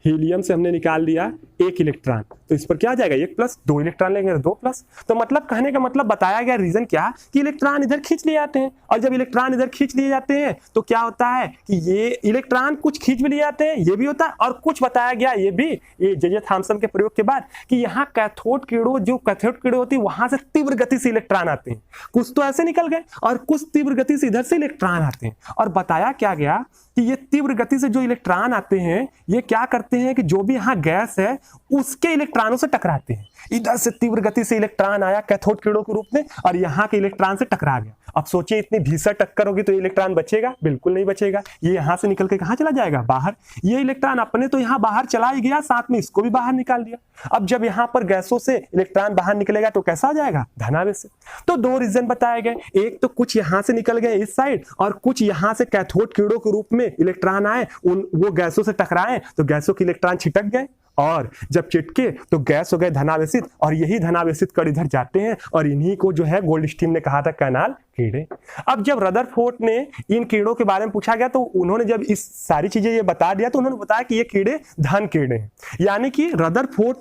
हीलियम से हमने निकाल लिया एक इलेक्ट्रॉन, तो इस पर क्या आ जाएगा 1 प्लस, 2 इलेक्ट्रॉन लेंगे 2 प्लस। तो मतलब कहने का मतलब बताया गया रीजन क्या कि इलेक्ट्रॉन इधर खींच लिए जाते हैं, और जब इलेक्ट्रॉन इधर खींच लिए जाते हैं तो क्या होता है कि ये इलेक्ट्रॉन कुछ खींच भी लिए जाते हैं, ये भी होता है, और कुछ बताया गया ये भी, ये जे थॉम्सन के प्रयोग के बाद, कि यहाँ कैथोड किरणों, जो कैथोड किरणें होती है वहां से तीव्र गति से इलेक्ट्रॉन आते हैं, कुछ तो ऐसे निकल गए और कुछ तीव्र गति से इधर से इलेक्ट्रॉन आते हैं। और बताया क्या गया कि ये तीव्र गति से जो इलेक्ट्रॉन आते हैं ये क्या करते हैं कि जो भी यहाँ गैस है उसके इलेक्ट्रॉनों से टकराते हैं। इधर से तीव्र गति से इलेक्ट्रॉन आया कैथोड किरणों के रूप में और यहाँ के इलेक्ट्रॉन से टकरा गया। अब सोचिए इतनी भीषण टक्कर होगी तो इलेक्ट्रॉन बचेगा? बिल्कुल नहीं बचेगा। ये यहाँ से निकल के कहाँ चला जाएगा? बाहर। ये इलेक्ट्रॉन अपने तो यहाँ बाहर चला ही गया, साथ में इसको भी बाहर निकाल दिया। अब जब यहाँ पर गैसों से इलेक्ट्रॉन बाहर निकलेगा तो कैसा आ जाएगा? धनावेश से। तो दो रीजन बताए गए, एक तो कुछ यहाँ से निकल गए इस साइड और कुछ यहाँ से कैथोड किरणों के रूप में इलेक्ट्रॉन आए, वो गैसों से टकराए तो गैसों के इलेक्ट्रॉन छिटक गए और जब चिटके तो गैस हो गए धनावेशित, और यही धनावेशित कण इधर जाते हैं और इन्हीं को जो है गोल्डस्टीन ने कहा था कैनाल कीड़े। अब जब रदरफोर्ड ने इन कीड़ों के बारे में पूछा गया तो उन्होंने जब इस सारी चीजें ये बता दिया तो उन्होंने बताया कि ये कीड़े धन कीड़े हैं। यानी कि रदरफोर्ड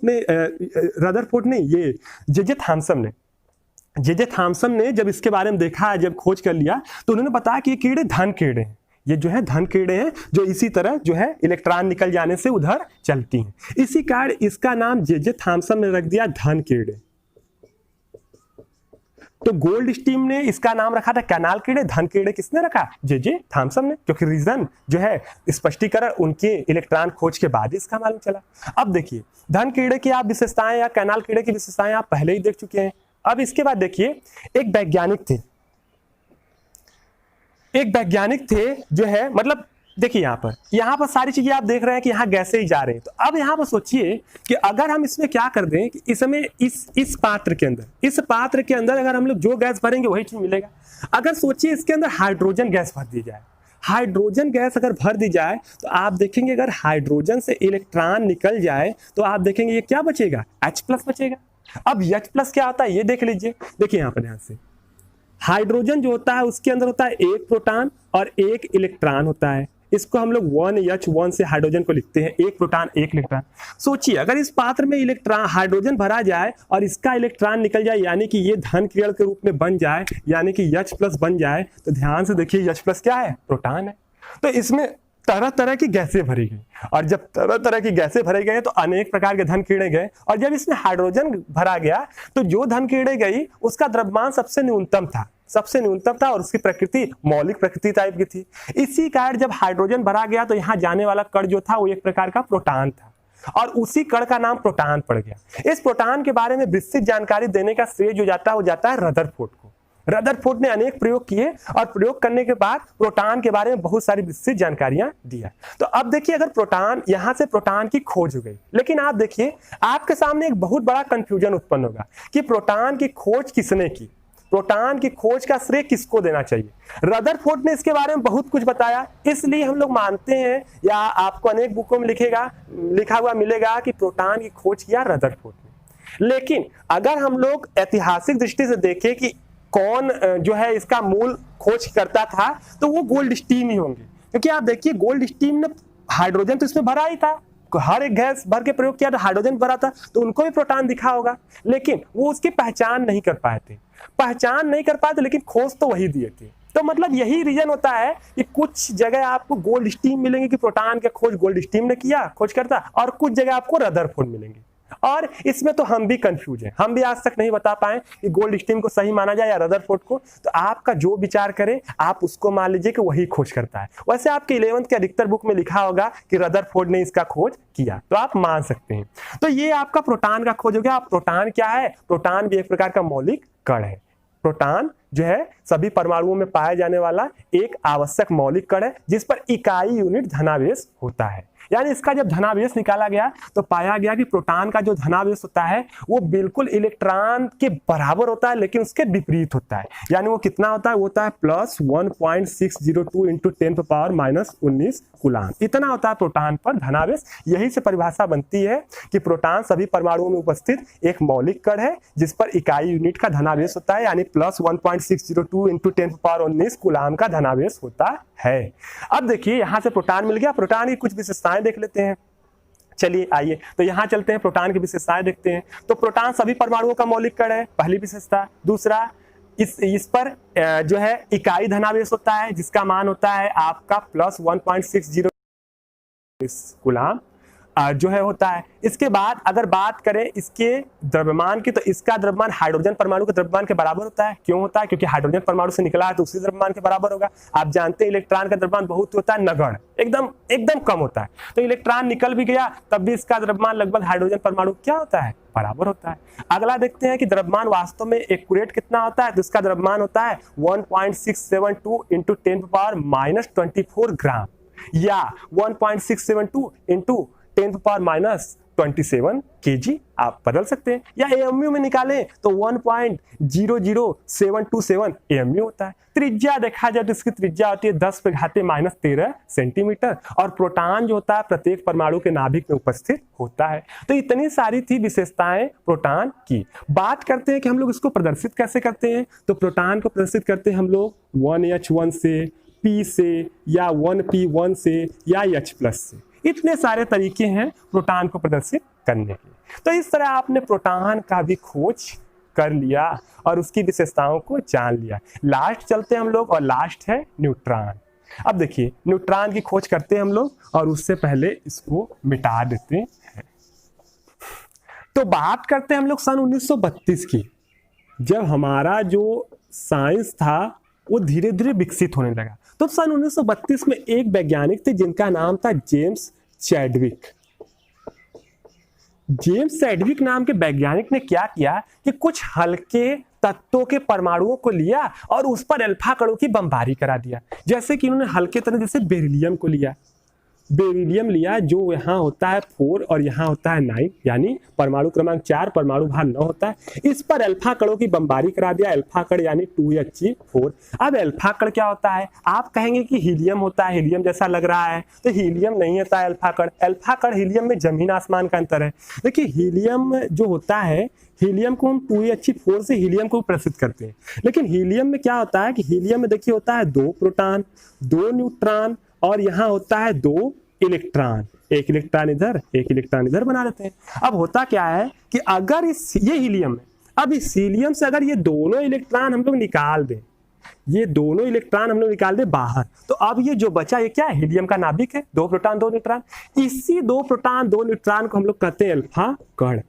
ने ये जे थॉम्सन ने जब इसके बारे में देखा, जब खोज कर लिया तो उन्होंने बताया कि ये कीड़े धन कीड़े हैं। ये जो है धन कीड़े हैं जो इसी तरह जो है इलेक्ट्रॉन निकल जाने से उधर चलती हैं। इसी कारण इसका नाम जे थॉम्सन ने रख दिया धन कीड़े। तो गोल्डस्टीन ने इसका नाम रखा था कैनाल कीड़े, धन कीड़े किसने रखा? जे थॉम्सन ने, क्योंकि रीजन जो है स्पष्टीकरण उनके इलेक्ट्रॉन खोज के बाद इसका मालूम चला। अब देखिए धन कीड़े की आप विशेषताएं या कैनाल कीड़े की विशेषताएं आप पहले ही देख चुके हैं। अब इसके बाद देखिए एक वैज्ञानिक थे जो है, मतलब देखिए यहाँ पर सारी चीजें आप देख रहे हैं कि यहाँ गैसें ही जा रहे हैं। तो अब यहाँ पर सोचिए कि अगर हम इसमें क्या कर दें कि इसमें इस पात्र के अंदर अगर हम लोग जो गैस भरेंगे वही चीज मिलेगा। अगर सोचिए इसके अंदर हाइड्रोजन गैस भर दी जाए, हाइड्रोजन गैस अगर भर दी जाए तो आप देखेंगे अगर हाइड्रोजन से इलेक्ट्रॉन निकल जाए तो आप देखेंगे ये क्या बचेगा? H+ बचेगा। अब H+ क्या होता है ये देख लीजिए। देखिए यहाँ पर ध्यान से, हाइड्रोजन जो होता है उसके अंदर होता है एक प्रोटॉन और एक इलेक्ट्रॉन होता है। इसको हम लोग 1H1 से हाइड्रोजन को लिखते हैं, एक प्रोटॉन एक इलेक्ट्रॉन। सोचिए अगर इस पात्र में इलेक्ट्रॉन हाइड्रोजन भरा जाए और इसका इलेक्ट्रॉन निकल जाए, यानी कि ये धन किरण के रूप में बन जाए, यानी कि H+ बन जाए, तो ध्यान से देखिए H+ क्या है? प्रोटॉन है। तो इसमें तरह तरह की गैसें भरी गई, और जब तरह तरह की गैसें भरे गए तो अनेक प्रकार के धन किरणें गए, और जब इसमें हाइड्रोजन भरा गया तो जो धन किरणें गई उसका द्रव्यमान सबसे न्यूनतम था और उसकी प्रकृति मौलिक प्रकृति टाइप की थी। इसी कारण जब हाइड्रोजन भरा गया तो यहाँ जाने वाला कण जो था वो एक प्रकार का प्रोटॉन था और उसी कण का नाम प्रोटॉन पड़ गया। इस प्रोटॉन के बारे में विस्तृत जानकारी देने का श्रेय जो जाता है वो जाता है रदरफोर्ड को। रदरफोर्ड ने अनेक प्रयोग किए और प्रयोग करने के बाद प्रोटॉन के बारे में बहुत सारी विस्तृत जानकारियां दिया। तो अब देखिए अगर प्रोटॉन, यहां से प्रोटॉन की खोज हो गई, लेकिन आप देखिए आपके सामने एक बहुत बड़ा कंफ्यूजन उत्पन्न होगा कि प्रोटॉन की खोज किसने की, प्रोटॉन की खोज का श्रेय किसको देना चाहिए। रदरफोर्ड ने इसके बारे में बहुत कुछ बताया, इसलिए हम लोग मानते हैं या आपको अनेक बुकों में लिखा हुआ मिलेगा कि प्रोटॉन की खोज किया रदरफोर्ड ने। लेकिन अगर हम लोग ऐतिहासिक दृष्टि से देखें कि कौन जो है इसका मूल खोज करता था तो वो गोल्डस्टीन ही होंगे, क्योंकि आप देखिए गोल्डस्टीन ने हाइड्रोजन तो इसमें भरा ही था, हर एक गैस भर के प्रयोग किया तो हाइड्रोजन भरा था तो उनको भी प्रोटॉन दिखा होगा, लेकिन वो उसकी पहचान नहीं कर पाए थे, लेकिन खोज तो वही दिए थे। तो मतलब यही रीजन होता है कि कुछ जगह आपको गोल्डस्टीन मिलेंगे कि प्रोटॉन का खोज गोल्डस्टीन ने किया, खोज करता, और कुछ जगह आपको रदरफोर्ड मिलेंगे। और इसमें तो हम भी कंफ्यूज हैं, हम भी आज तक नहीं बता पाए कि गोल्डस्टीन को सही माना जाए या रदरफोर्ड को। तो आपका जो विचार करे आप उसको मान लीजिए कि वही खोज करता है। वैसे आपके 11th के अधिकतर बुक में लिखा होगा कि रदरफोर्ड ने इसका खोज किया, तो आप मान सकते हैं। तो ये आपका प्रोटॉन का खोज हो गया। प्रोटॉन क्या है? प्रोटॉन भी एक प्रकार का मौलिक कण है। प्रोटॉन जो है सभी परमाणुओं में पाया जाने वाला एक आवश्यक मौलिक कण है जिस पर इकाई यूनिट धनावेश होता है। यानी इसका जब धनावेश निकाला गया तो पाया गया कि प्रोटॉन का जो धनावेश होता है वो बिल्कुल इलेक्ट्रॉन के बराबर होता है, लेकिन उसके विपरीत होता है। यानी वो कितना होता है? वो होता है +1.602 × 10⁻⁻19 कूलाम। इतना होता है प्रोटॉन पर धनावेश। यही से परिभाषा बनती है कि प्रोटॉन सभी परमाणुओं में उपस्थित एक मौलिक कण है जिस पर इकाई यूनिट का धनावेश होता है, यानी +1.602 × 10⁻19 कूलाम का धनावेश होता है। अब देखिए यहां से प्रोटॉन मिल गया, प्रोटॉन की कुछ विशेषताएं देख लेते हैं। चलिए आइए तो यहाँ चलते हैं, प्रोटॉन की विशेषताएं देखते हैं। तो प्रोटॉन सभी परमाणुओं का मौलिक कण है, पहली विशेषता। दूसरा, इस पर जो है इकाई धनावेश होता है जिसका मान होता है आपका प्लस 1.60 कूलाम जो है होता है। इसके बाद अगर बात करें इसके द्रव्यमान की, तो इसका द्रव्यमान हाइड्रोजन परमाणु के द्रव्यमान के बराबर होता है। क्यों होता है? क्योंकि हाइड्रोजन परमाणु से निकला है तो उसी द्रव्यमान के बराबर होगा। आप जानते हैं इलेक्ट्रॉन का द्रव्यमान बहुत होता है नगण्य, एकदम कम होता है। तो इलेक्ट्रॉन निकल भी गया तब भी इसका द्रव्यमान लगभग हाइड्रोजन परमाणु क्या होता है, बराबर होता है। अगला देखते हैं कि द्रव्यमान वास्तव में एक्यूरेट कितना होता है, तो इसका द्रव्यमान होता है 1.672 इंटू 10⁻⁻24 ग्राम या 1.672 इंटू 10⁻⁻27 kg। आप बदल सकते हैं, या AMU में निकालें तो 1.00727 AMU होता है। त्रिज्या देखा जाए तो इसकी त्रिज्या होती है 10⁻⁻13 सेंटीमीटर, और प्रोटॉन जो होता है प्रत्येक परमाणु के नाभिक में उपस्थित होता है। तो इतनी सारी थी विशेषताएं प्रोटॉन की। बात करते हैं कि हम लोग इसको प्रदर्शित कैसे करते हैं। तो प्रोटॉन को प्रदर्शित करते हैं हम लोग 1H1 से, P से, या 1P1 से, या H+ से। इतने सारे तरीके हैं प्रोटॉन को प्रदर्शित करने के। तो इस तरह आपने प्रोटॉन का भी खोज कर लिया और उसकी विशेषताओं को जान लिया। लास्ट चलते हैं हम लोग, और लास्ट है न्यूट्रॉन। अब देखिए न्यूट्रॉन की खोज करते हैं हम लोग, और उससे पहले इसको मिटा देते हैं। तो बात करते हैं हम लोग सन 1932 की, जब हमारा जो साइंस था वो धीरे धीरे विकसित होने लगा। तो सन 1932 में एक वैज्ञानिक थे जिनका नाम था जेम्स चैडविक। जेम्स चैडविक नाम के वैज्ञानिक ने क्या किया कि कुछ हल्के तत्वों के परमाणुओं को लिया और उस पर अल्फा कणों की बमबारी करा दिया। जैसे कि उन्होंने हल्के तत्व जैसे बेरिलियम को लिया, बेरिलियम लिया जो यहाँ होता है 4 और यहाँ होता है 9, यानी परमाणु क्रमांक 4 परमाणु भार 9 होता है। इस पर अल्फा कणों की बमबारी करा दिया, अल्फा कण यानी 2He4। अब अल्फा कण क्या होता है? आप कहेंगे कि हीलियम होता है, हीलियम जैसा लग रहा है, तो हीलियम नहीं होता है अल्फा कण। अल्फा कण हीलियम में जमीन आसमान का अंतर है। देखिए हीलियम जो होता है, हीलियम को हम 2He4 से हीलियम को प्रस्तुत करते हैं, लेकिन हीलियम में क्या होता है कि हीलियम में देखिए होता है 2 प्रोटॉन, 2 न्यूट्रॉन, और यहाँ होता है 2 इलेक्ट्रॉन। एक इलेक्ट्रॉन इधर, एक इलेक्ट्रॉन इधर बना लेते हैं। अब होता क्या है कि अगर ये हीलियम है, अब इस हीलियम से अगर ये दोनों इलेक्ट्रॉन हम लोग निकाल दें, ये दोनों इलेक्ट्रॉन हम लोग निकाल दें बाहर, तो अब ये जो बचा ये क्या है? हीलियम का नाभिक है, 2 प्रोटॉन 2 न्यूट्रॉन। इसी 2 प्रोटॉन 2 न्यूट्रॉन को हम लोग कहते हैं अल्फा कण।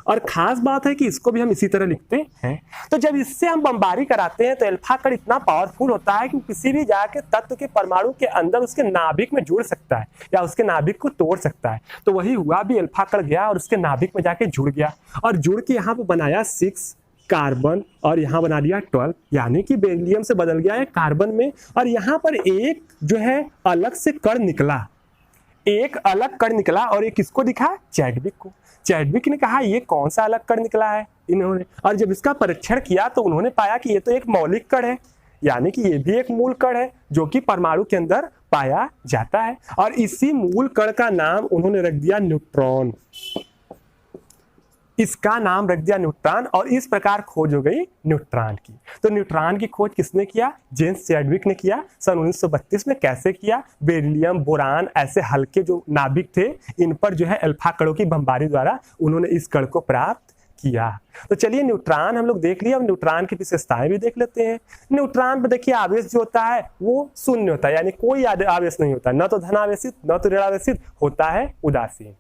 और खास बात है कि इसको भी हम इसी तरह लिखते हैं। तो जब इससे हम बमबारी कराते हैं तो अल्फा कण इतना पावरफुल होता है कि किसी भी जाके तत्व के परमाणु के अंदर उसके नाभिक में जुड़ सकता है या उसके नाभिक को तोड़ सकता है। तो वही हुआ भी, अल्फा कण गया और उसके नाभिक में जाके जुड़ गया, और जुड़ के यहाँ पे बनाया 6 कार्बन, और यहाँ बना दिया 12, यानी कि बेरिलियम से बदल गया है कार्बन में। और यहाँ पर एक जो है अलग से कण निकला, एक अलग कण निकला, और ये किसको दिखा? चैडविक को। चैडविक ने कहा ये कौन सा अलग कण निकला है इन्होंने, और जब इसका परीक्षण किया तो उन्होंने पाया कि ये तो एक मौलिक कण है, यानी कि ये भी एक मूल कण है जो कि परमाणु के अंदर पाया जाता है। और इसी मूल कण का नाम उन्होंने रख दिया न्यूट्रॉन। इसका नाम रख दिया न्यूट्रॉन, और इस प्रकार खोज हो गई न्यूट्रॉन की। तो न्यूट्रॉन की खोज किसने किया? जेम्स चैडविक ने किया सन 1932 में। कैसे किया? बेरिलियम, बोरान, ऐसे हल्के जो नाभिक थे इन पर जो है अल्फा कणों की बमबारी द्वारा उन्होंने इस कण को प्राप्त किया। तो चलिए न्यूट्रॉन हम लोग देख लिया, अब न्यूट्रॉन की विशेषताएं भी देख लेते हैं। न्यूट्रॉन पर देखिए आवेश जो होता है वो शून्य होता है, यानी कोई आवेश नहीं होता, न तो धनावेशित न तो ऋणावेशित, होता है उदासीन।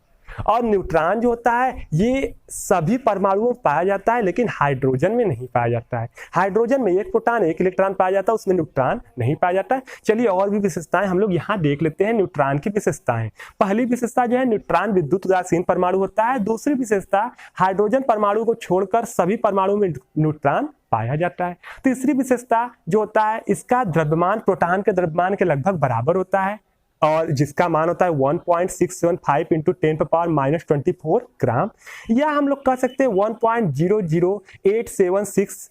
और न्यूट्रॉन जो होता है ये सभी परमाणुओं में पाया जाता है, लेकिन हाइड्रोजन में नहीं पाया जाता है। हाइड्रोजन में 1 प्रोटॉन 1 इलेक्ट्रॉन पाया जाता है, उसमें न्यूट्रॉन नहीं पाया जाता है। चलिए और भी विशेषताएं हम लोग यहाँ देख लेते हैं न्यूट्रॉन की विशेषताएं। पहली विशेषता जो है न्यूट्रॉन विद्युत उदासीन परमाणु होता है। दूसरी विशेषता हाइड्रोजन परमाणु को छोड़कर सभी परमाणु में न्यूट्रॉन पाया जाता है। तीसरी विशेषता जो होता है इसका द्रव्यमान प्रोटॉन के द्रव्यमान के लगभग बराबर होता है, और जिसका मान होता है 1.675 इंटू 10⁻⁻24 ग्राम, या हम लोग कह सकते हैं 1.00876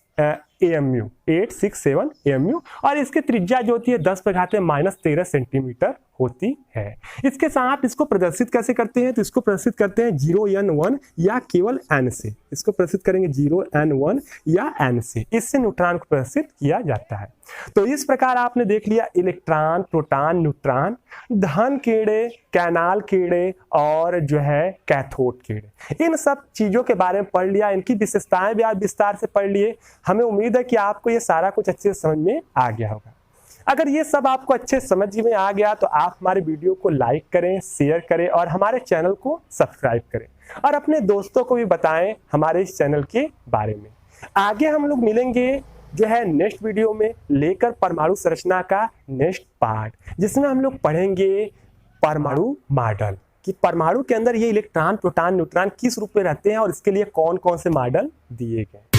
AMU, 867 AMU, और इसकी त्रिज्या जो होती है 10⁻⁻13 सेंटीमीटर होती है। इसके साथ इसको प्रदर्शित कैसे करते हैं, तो इसको प्रदर्शित करते हैं 0n1 या केवल n से। इसको प्रदर्शित करेंगे 0n1 या n से, इससे न्यूट्रॉन को प्रदर्शित किया जाता है। तो इस प्रकार आपने देख लिया इलेक्ट्रॉन, प्रोटॉन, न्यूट्रॉन, धन किरणें, कैनाल किरणें और जो है कैथोड किरणें, इन सब चीजों के बारे में पढ़ लिया, इनकी विशेषताएं भी आप विस्तार से पढ़ लिए। हमें उम्मीद है कि आपको ये सारा कुछ अच्छे से समझ में आ गया होगा। अगर ये सब आपको अच्छे समझ में आ गया तो आप हमारे वीडियो को लाइक करें, शेयर करें और हमारे चैनल को सब्सक्राइब करें और अपने दोस्तों को भी बताएं हमारे इस चैनल के बारे में। आगे हम लोग मिलेंगे जो है नेक्स्ट वीडियो में लेकर परमाणु संरचना का नेक्स्ट पार्ट, जिसमें हम लोग पढ़ेंगे परमाणु मॉडल, कि परमाणु के अंदर ये इलेक्ट्रॉन, प्रोटॉन, न्यूट्रॉन किस रूप में रहते हैं और इसके लिए कौन कौन से मॉडल दिए गए।